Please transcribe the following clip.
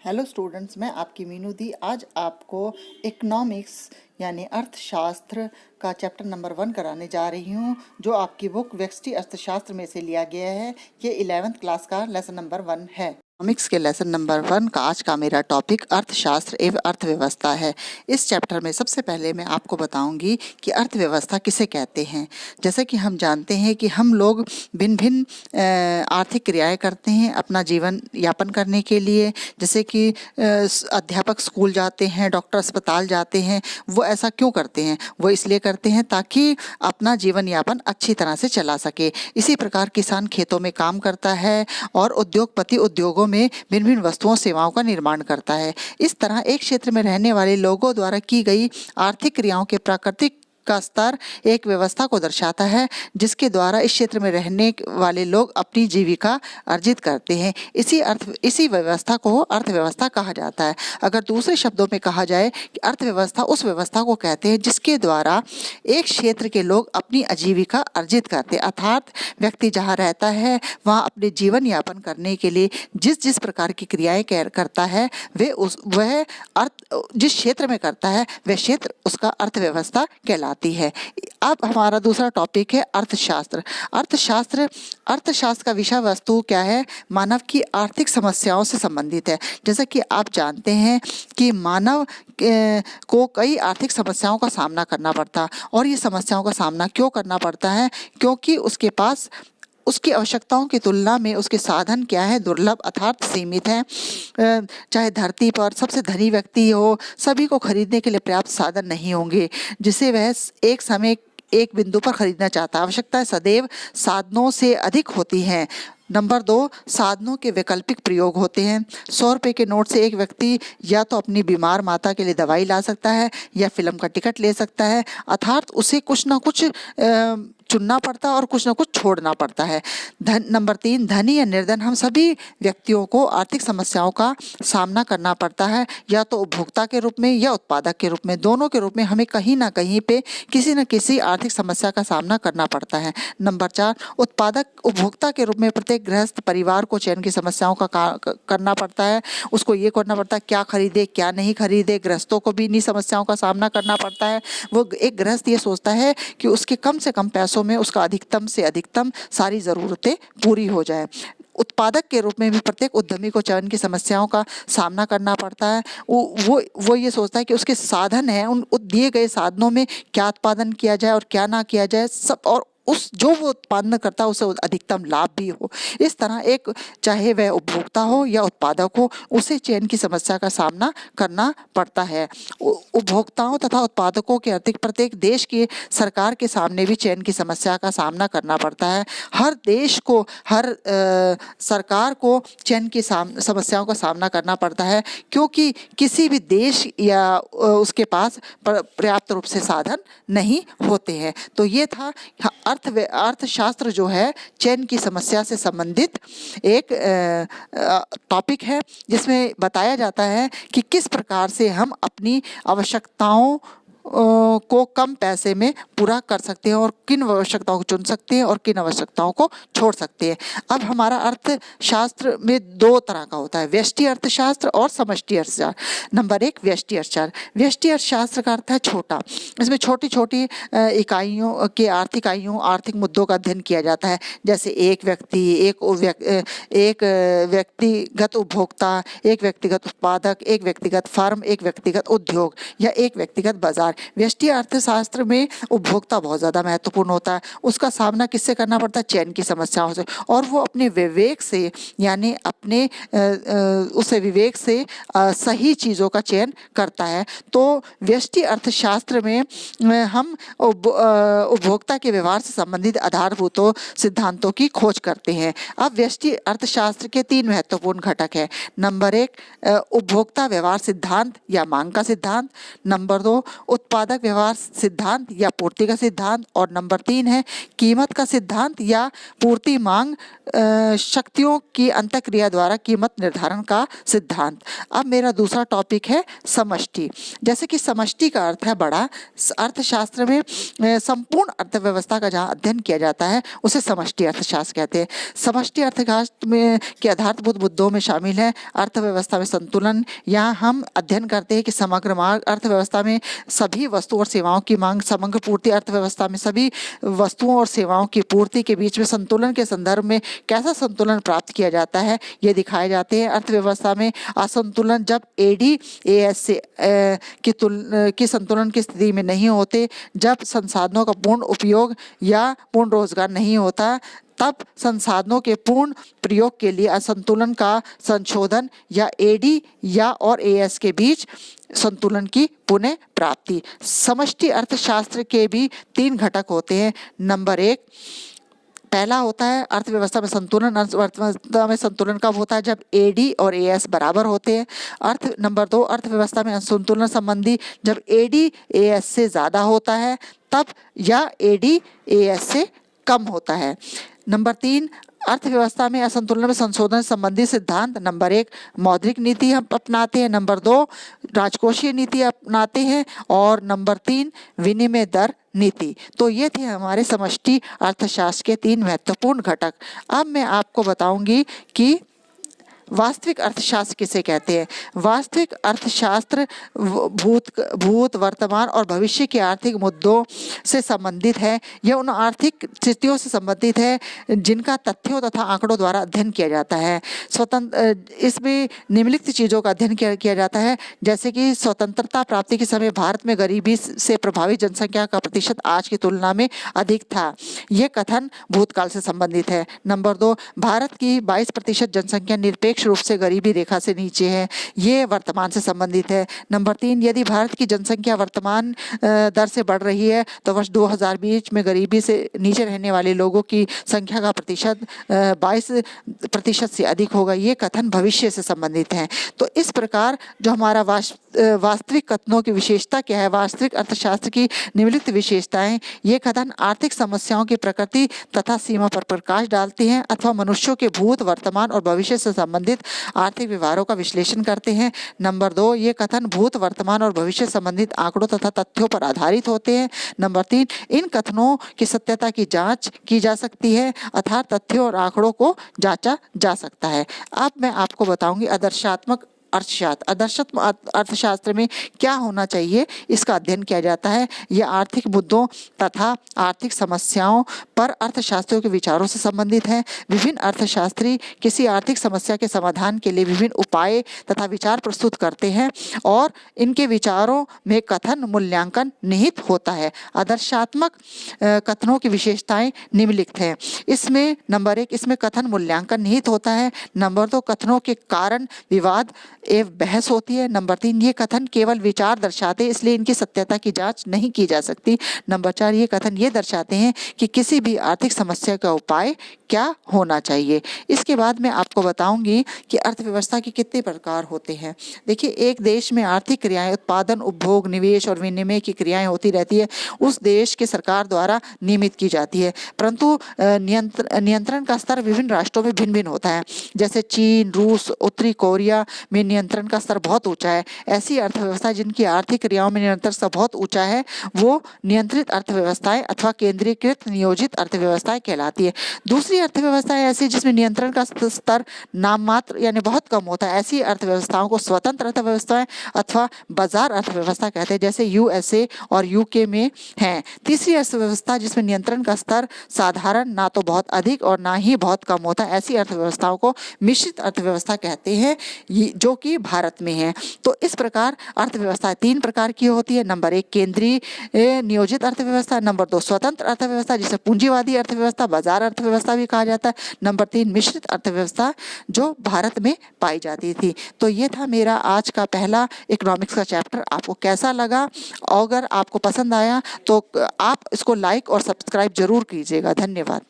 Hello students, मैं आपकी मीनू दी आज आपको इकोनॉमिक्स यानी अर्थशास्त्र का चैप्टर नंबर 1 कराने जा रही हूँ, जो आपकी बुक व्यष्टि अर्थशास्त्र में से लिया गया है। ये 11th क्लास का लेसन नंबर 1 है। इकोनॉमिक्स के लेसन नंबर 1 का आज का मेरा टॉपिक अर्थशास्त्र एवं अर्थव्यवस्था है। इस चैप्टर में सबसे पहले मैं आपको बताऊंगी कि अर्थव्यवस्था किसे कहते हैं। जैसे कि हम जानते हैं कि हम लोग भिन्न भिन्न आर्थिक क्रियाएं करते हैं अपना जीवन यापन करने के लिए। जैसे कि अध्यापक स्कूल जाते हैं, डॉक्टर अस्पताल जाते हैं। वो ऐसा क्यों करते हैं? वो इसलिए करते हैं ताकि अपना जीवन यापन अच्छी तरह से चला सके। इसी प्रकार किसान खेतों में काम करता है और उद्योगपति उद्योगों में भिन्न भिन्न वस्तुओं सेवाओं का निर्माण करता है। इस तरह एक क्षेत्र में रहने वाले लोगों द्वारा की गई आर्थिक क्रियाओं के प्राकृतिक का स्तर एक व्यवस्था को दर्शाता है, जिसके द्वारा इस क्षेत्र में रहने वाले लोग अपनी जीविका अर्जित करते हैं। इसी व्यवस्था को अर्थव्यवस्था कहा जाता है। अगर दूसरे शब्दों में कहा जाए कि अर्थव्यवस्था उस व्यवस्था को कहते हैं जिसके द्वारा एक क्षेत्र के लोग अपनी आजीविका अर्जित करते हैं। अर्थात व्यक्ति जहाँ रहता है वहाँ अपने जीवन यापन करने के लिए जिस जिस प्रकार की क्रियाएं करता है वह जिस क्षेत्र में करता है वह क्षेत्र उसका अर्थव्यवस्था कहलाता है। अब हमारा दूसरा टॉपिक है अर्थशास्त्र। अर्थशास्त्र का विषय वस्तु क्या है? मानव की आर्थिक समस्याओं से संबंधित है। जैसा कि आप जानते हैं कि मानव को कई आर्थिक समस्याओं का सामना करना पड़ता, और ये समस्याओं का सामना क्यों करना पड़ता है? क्योंकि उसके पास उसकी आवश्यकताओं की तुलना में उसके साधन क्या है? दुर्लभ अर्थात सीमित है। चाहे धरती पर सबसे धनी व्यक्ति हो, सभी को खरीदने के लिए पर्याप्त साधन नहीं होंगे जिसे वह एक समय एक बिंदु पर खरीदना चाहता है। आवश्यकताएं सदैव साधनों से अधिक होती हैं। नंबर 2, साधनों के वैकल्पिक प्रयोग होते हैं। 100 रुपये के नोट से एक व्यक्ति या तो अपनी बीमार माता के लिए दवाई ला सकता है या फिल्म का टिकट ले सकता है। अर्थात उसे कुछ ना कुछ चुनना पड़ता है और कुछ ना कुछ छोड़ना पड़ता है। नंबर 3, धनी या निर्धन हम सभी व्यक्तियों को आर्थिक समस्याओं का सामना करना पड़ता है, या तो उपभोक्ता के रूप में या उत्पादक के रूप में। दोनों के रूप में हमें कहीं ना कहीं पे किसी न किसी आर्थिक समस्या का सामना करना पड़ता है। नंबर 4, उत्पादक उपभोक्ता के रूप में प्रत्येक गृहस्थ परिवार को चयन की समस्याओं का करना पड़ता है। उसको ये करना पड़ता है क्या खरीदे क्या नहीं खरीदे। गृहस्थों को भी इन्हीं समस्याओं का सामना करना पड़ता है। वो एक गृहस्थ ये सोचता है कि उसके कम से कम पैसों में उसका अधिकतम से अधिकतम सारी ज़रूरतें पूरी हो जाए। उत्पादक के रूप में भी प्रत्येक उद्यमी को चयन की समस्याओं का सामना करना पड़ता है। वो ये सोचता है कि उसके साधन हैं, उन दिए गए साधनों में क्या उत्पादन किया जाए और क्या ना किया जाए, सब, और उस जो वो उत्पादन करता है उसे अधिकतम लाभ भी हो। इस तरह एक चाहे वह उपभोक्ता हो या उत्पादक हो, उसे चयन की समस्या का सामना करना पड़ता है। उपभोक्ताओं तथा उत्पादकों के प्रत्येक देश की सरकार के सामने भी चयन की समस्या का सामना करना पड़ता है। हर देश को हर सरकार को चयन की समस्याओं का सामना करना पड़ता है, क्योंकि किसी भी देश या उसके पास पर्याप्त रूप से साधन नहीं होते हैं। तो ये था अर्थशास्त्र जो है चयन की समस्या से संबंधित एक टॉपिक है, जिसमें बताया जाता है कि किस प्रकार से हम अपनी आवश्यकताओं को कम पैसे में पूरा कर सकते हैं और किन आवश्यकताओं को चुन सकते हैं और किन आवश्यकताओं को छोड़ सकते हैं। अब हमारा अर्थशास्त्र में 2 तरह का होता है, व्यष्टि अर्थशास्त्र और समष्टि अर्थशास्त्र। नंबर 1, व्यष्टि अर्थशास्त्र। व्यष्टि अर्थशास्त्र का अर्थ है छोटा। इसमें छोटी छोटी इकाइयों के आर्थिक मुद्दों का अध्ययन किया जाता है। जैसे एक व्यक्ति, एक व्यक्तिगत उपभोक्ता, एक व्यक्तिगत उत्पादक, एक व्यक्तिगत फर्म, एक व्यक्तिगत उद्योग या एक व्यक्तिगत बाजार। व्यष्टि अर्थशास्त्र में उपभोक्ता बहुत ज़्यादा महत्वपूर्ण होता है। उसका सामना किससे करना पड़ता है? चयन की समस्याओं से। और वो अपने विवेक से, यानी अपने उसे विवेक से सही चीज़ों का चयन करता है। तो व्यष्टि अर्थशास्त्र में हम उपभोक्ता के व्यवहार से संबंधित आधारभूत सिद्धांतों की खोज करते हैं। अब व्यष्टि अर्थशास्त्र के 3 महत्वपूर्ण घटक हैं। नंबर 1, उपभोक्ता व्यवहार सिद्धांत या मांग का सिद्धांत। नंबर 2, उत्पादक व्यवहार सिद्धांत या पूर्ति का सिद्धांत, और नंबर 3 है कीमत का सिद्धांत या पूर्ति मांग शक्तियों की अंतःक्रिया द्वारा कीमत निर्धारण का सिद्धांत। अब मेरा दूसरा टॉपिक है समष्टि। जैसे कि समष्टि का अर्थ है बड़ा। अर्थशास्त्र में संपूर्ण अर्थव्यवस्था का जहाँ अध्ययन किया जाता है उसे समष्टि अर्थशास्त्र कहते हैं। समष्टि अर्थशास्त्र में के आधारभूत मुद्दों में शामिल है अर्थव्यवस्था में संतुलन। यहाँ हम अध्ययन करते हैं कि समग्र मांग अर्थव्यवस्था में सभी वस्तुओं और सेवाओं की मांग, समग्र पूर्ति अर्थव्यवस्था में सभी वस्तुओं और सेवाओं की पूर्ति के बीच में संतुलन के संदर्भ में कैसा संतुलन प्राप्त किया जाता है ये दिखाए जाते हैं। अर्थव्यवस्था में असंतुलन जब एडी एएस से की संतुलन की स्थिति में नहीं होते, जब संसाधनों का पूर्ण उपयोग या पूर्ण रोजगार नहीं होता, तब संसाधनों के पूर्ण प्रयोग के लिए असंतुलन का संशोधन या एडी या और एएस के बीच संतुलन की पुनः प्राप्ति। समष्टि अर्थशास्त्र के भी 3 घटक होते हैं। नंबर 1 पहला होता है अर्थव्यवस्था में संतुलन। अर्थव्यवस्था में संतुलन कब होता है? जब एडी और एएस बराबर होते हैं। नंबर 2 अर्थव्यवस्था में असंतुलन संबंधी जब एडी एएस से ज़्यादा होता है तब, या एडी एएस से कम होता है। नंबर 3 अर्थव्यवस्था में असंतुलन में संशोधन संबंधी सिद्धांत। नंबर 1 मौद्रिक नीति हम अपनाते हैं, नंबर 2 राजकोषीय नीति अपनाते हैं, और नंबर 3 विनिमय दर नीति। तो ये थे हमारे समष्टि अर्थशास्त्र के 3 महत्वपूर्ण घटक। अब मैं आपको बताऊंगी कि वास्तविक अर्थशास्त्र किसे कहते हैं। वास्तविक अर्थशास्त्र भूत वर्तमान और भविष्य के आर्थिक मुद्दों से संबंधित है। यह उन आर्थिक स्थितियों से संबंधित है जिनका तथ्यों तथा आंकड़ों द्वारा अध्ययन किया जाता है। इसमें निम्नलिखित चीज़ों का अध्ययन किया जाता है, जैसे कि स्वतंत्रता प्राप्ति के समय भारत में गरीबी से प्रभावित जनसंख्या का प्रतिशत आज की तुलना में अधिक था। यह कथन भूतकाल से संबंधित है। नंबर 2 भारत की 22% जनसंख्या निरपेक्ष रूप से गरीबी रेखा से नीचे है। ये वर्तमान से संबंधित है। नंबर 3 यदि भारत की जनसंख्या वर्तमान दर से बढ़ रही है तो वर्ष 2020 में गरीबी से नीचे रहने वाले लोगों की संख्या का प्रतिशत 22% से अधिक होगा। ये कथन भविष्य से संबंधित है। तो इस प्रकार जो हमारा वास्तविक कथनों की विशेषता क्या है, वास्तविक अर्थशास्त्र की निम्नलिखित विशेषताएं, ये कथन आर्थिक समस्याओं की प्रकृति तथा सीमा पर प्रकाश डालते हैं अथवा मनुष्यों के भूत वर्तमान और भविष्य से संबंधित आर्थिक व्यवहारों का विश्लेषण करते हैं। नंबर 2 ये कथन भूत वर्तमान और भविष्य संबंधित आंकड़ों तथा तथ्यों पर आधारित होते हैं। नंबर 3 इन कथनों की सत्यता की जांच की जा सकती है, अर्थात तथ्यों और आंकड़ों को जांचा जा सकता है। अब मैं आपको बताऊंगी आदर्शात्मक अर्थशास्त्र में क्या होना चाहिए, इसका अध्ययन किया जाता है। यह आर्थिक मुद्दों तथा आर्थिक समस्याओं पर अर्थशास्त्रियों के विचारों से संबंधित है। विभिन्न अर्थशास्त्री किसी आर्थिक समस्या के समाधान के लिए विभिन्न उपाय तथा विचार प्रस्तुत करते हैं और इनके विचारों में कथन मूल्यांकन निहित होता है। आदर्शात्मक कथनों की विशेषताएं निम्नलिखित हैं। इसमें नंबर 1 इसमें कथन मूल्यांकन निहित होता है। नंबर 2 कथनों के कारण विवाद एवं बहस होती है। नंबर 3 ये कथन केवल विचार दर्शाते हैं, इसलिए इनकी सत्यता की जांच नहीं की जा सकती। नंबर 4 ये कथन ये दर्शाते हैं कि किसी भी आर्थिक समस्या का उपाय क्या होना चाहिए। इसके बाद मैं आपको बताऊंगी कि अर्थव्यवस्था के कितने प्रकार होते हैं। देखिए, एक देश में आर्थिक क्रियाएं उत्पादन, उपभोग, निवेश और विनिमय की क्रियाएं होती रहती है, उस देश के सरकार द्वारा नियमित की जाती है, परंतु नियंत्रण का स्तर विभिन्न राष्ट्रों में भिन्न भिन्न होता है। जैसे चीन, रूस, उत्तरी कोरिया में नियंत्रण का स्तर बहुत ऊंचा है। ऐसी अर्थव्यवस्था जिनकी आर्थिक क्रियाओं में नियंत्रण स्तर बहुत ऊंचा है वो नियंत्रित अर्थव्यवस्थाएं अथवा केंद्रीकृत नियोजित अर्थव्यवस्थाएं कहलाती है। दूसरी अर्थव्यवस्थाएं ऐसी जिसमें नियंत्रण का स्तर नाम मात्र यानी बहुत कम होता है, ऐसी अर्थव्यवस्थाओं को स्वतंत्र अर्थव्यवस्थाएं अथवा बाजार अर्थव्यवस्था कहते हैं, जैसे यूएसए और यूके में है। तीसरी अर्थव्यवस्था जिसमें नियंत्रण का स्तर साधारण, ना तो बहुत अधिक और ना ही बहुत कम होता है, ऐसी अर्थव्यवस्थाओं को मिश्रित अर्थव्यवस्था कहते हैं, जो कि भारत में है। तो इस प्रकार अर्थव्यवस्था 3 प्रकार की होती है। नंबर 1 केंद्रीय नियोजित अर्थव्यवस्था, नंबर 2 स्वतंत्र अर्थव्यवस्था जिसे पूंजीवादी अर्थव्यवस्था, बाजार अर्थव्यवस्था भी कहा जाता है, नंबर 3 मिश्रित अर्थव्यवस्था जो भारत में पाई जाती थी। तो ये था मेरा आज का पहला इकोनॉमिक्स का चैप्टर। आपको कैसा लगा? अगर आपको पसंद आया तो आप इसको लाइक और सब्सक्राइब जरूर कीजिएगा। धन्यवाद।